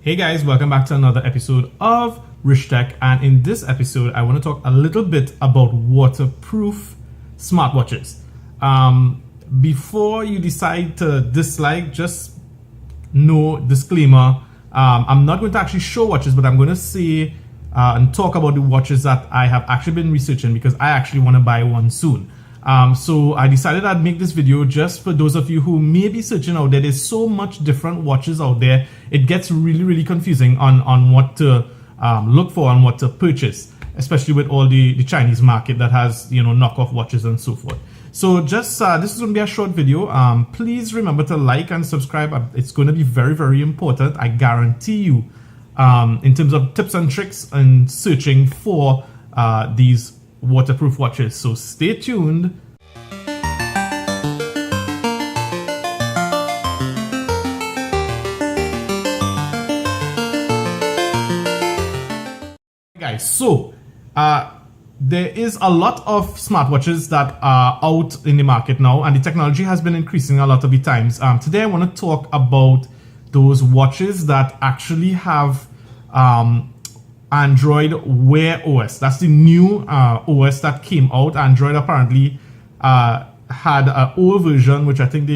Hey guys, welcome back to another episode of Rich Tech, and in this episode I want to talk a little bit about waterproof smartwatches. Before you decide to dislike, just no disclaimer, I'm not going to actually show watches, but I'm going to say and talk about the watches that I have actually been researching because I actually want to buy one soon. So I decided I'd make this video just for those of you who may be searching out there. There's so much different watches out there. It gets really confusing on what to look for and what to purchase, especially with all the Chinese market that has, you know, knockoff watches and so forth. So just this is going to be a short video. Please remember to like and subscribe. It's going to be very important. I guarantee you, in terms of tips and tricks and searching for these waterproof watches. So stay tuned. Guys, so there is a lot of smartwatches that are out in the market now, and the technology has been increasing a lot of the times. Today I want to talk about those watches that actually have Android Wear OS. That's the new OS that came out. Android apparently had an old version, which I think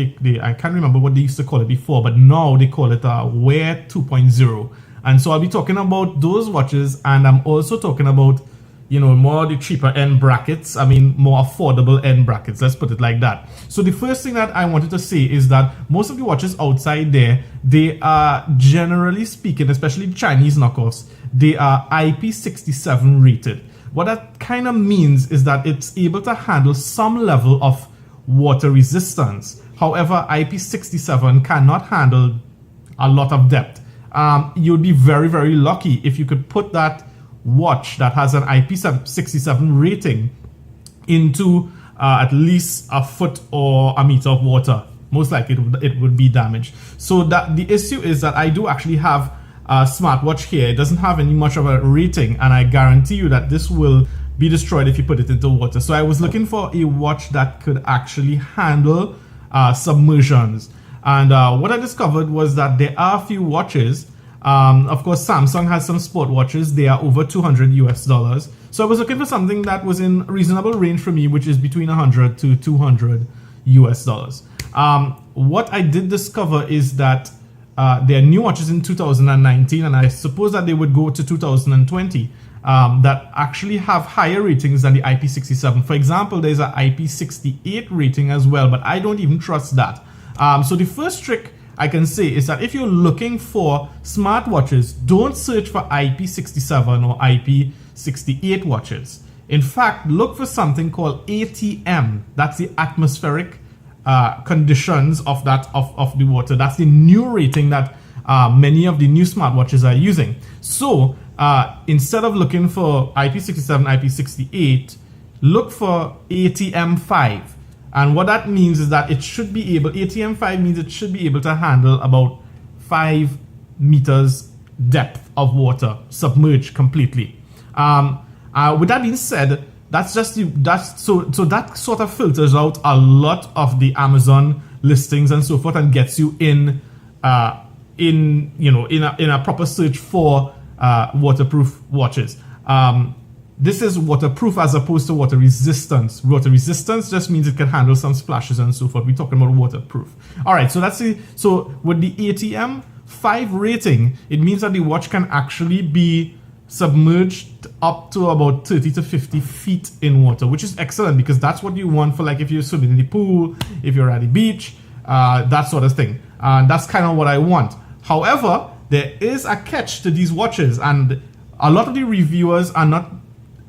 I can't remember what they used to call it before, but now they call it Wear 2.0. And so I'll be talking about those watches, and I'm also talking about, you know, more the cheaper end brackets. I mean, more affordable end brackets. Let's put it like that. So the first thing that I wanted to say is that most of the watches outside there, they are, generally speaking, especially the Chinese knockoffs, they are IP67 rated. What that kind of means is that it's able to handle some level of water resistance. However, IP67 cannot handle a lot of depth. You'd be very lucky if you could put that watch that has an IP67 rating into at least a foot or a meter of water. Most likely it would be damaged. So that the issue is that I do actually have a smartwatch here. It doesn't have any much of a rating, and I guarantee you that this will be destroyed if you put it into water. So I was looking for a watch that could actually handle submersions. And what I discovered was that there are a few watches. Of course, Samsung has some sport watches. They are over $200 US. So I was looking for something that was in reasonable range for me, which is between $100 to $200 US. What I did discover is that there are new watches in 2019, and I suppose that they would go to 2020, that actually have higher ratings than the IP67. For example, there's an IP68 rating as well, but I don't even trust that. So the first trick I can say is that if you're looking for smartwatches, don't search for IP67 or IP68 watches. In fact, look for something called ATM. That's the atmospheric conditions of the water. That's the new rating that many of the new smartwatches are using. So instead of looking for IP67, IP68, look for ATM5. And what that means is that it should be able, ATM5 means it should be able to handle about 5 meters depth of water, submerged completely. With that being said, so that sort of filters out a lot of the Amazon listings and so forth, and gets you in a proper search for waterproof watches. This is waterproof as opposed to water resistance. Water resistance just means it can handle some splashes and so forth. We're talking about waterproof. All right, so so with the ATM 5 rating, it means that the watch can actually be submerged up to about 30 to 50 feet in water, which is excellent because that's what you want for, like, if you're swimming in the pool, if you're at the beach, that sort of thing. That's kind of what I want. However, there is a catch to these watches, and a lot of the reviewers are not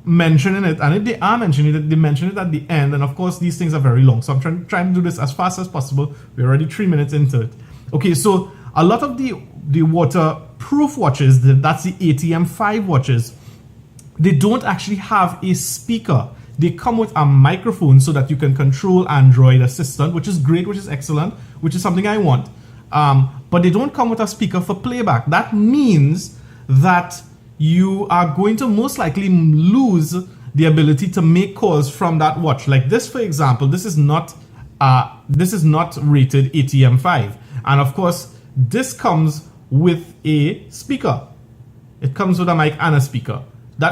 mentioning it, and if they are mentioning it, they mention it at the end. And of course, these things are very long, so I'm trying to do this as fast as possible. We're already 3 minutes into it. Okay, so a lot of the waterproof watches, that's the ATM5 watches, they don't actually have a speaker. They come with a microphone so that you can control Android Assistant, which is great, which is excellent, which is something I want. But they don't come with a speaker for playback. That means that you are going to most likely lose the ability to make calls from that watch. Like this, for example, this is not rated ATM5, and of course this comes with a speaker. It comes with a mic and a speaker.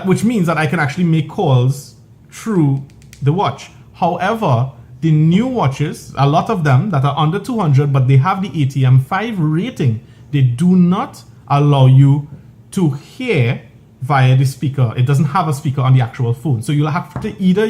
Which means that I can actually make calls through the watch. However, the new watches, a lot of them that are under 200, but they have the ATM5 rating, they do not allow you to hear via the speaker. It doesn't have a speaker on the actual phone. So you'll have to either,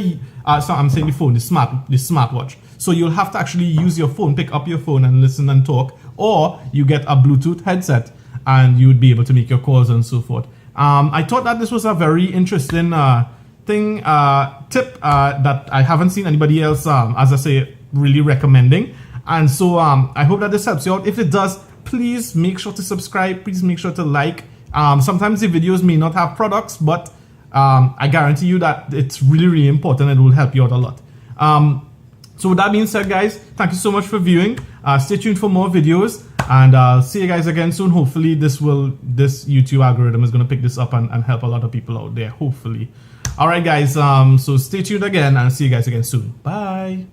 so I'm saying the phone, the smartwatch. So you'll have to actually use your phone, pick up your phone and listen and talk, or you get a Bluetooth headset and you would be able to make your calls and so forth. I thought that this was a very interesting tip that I haven't seen anybody else, as I say, really recommending. And so I hope that this helps you out. If it does, please make sure to subscribe. Please make sure to like. Sometimes the videos may not have products, but I guarantee you that it's really, really important and it will help you out a lot. So with that being said, guys, thank you so much for viewing. Stay tuned for more videos, and I'll see you guys again soon. Hopefully this YouTube algorithm is going to pick this up and help a lot of people out there, hopefully. All right, guys, so stay tuned again, and I'll see you guys again soon. Bye.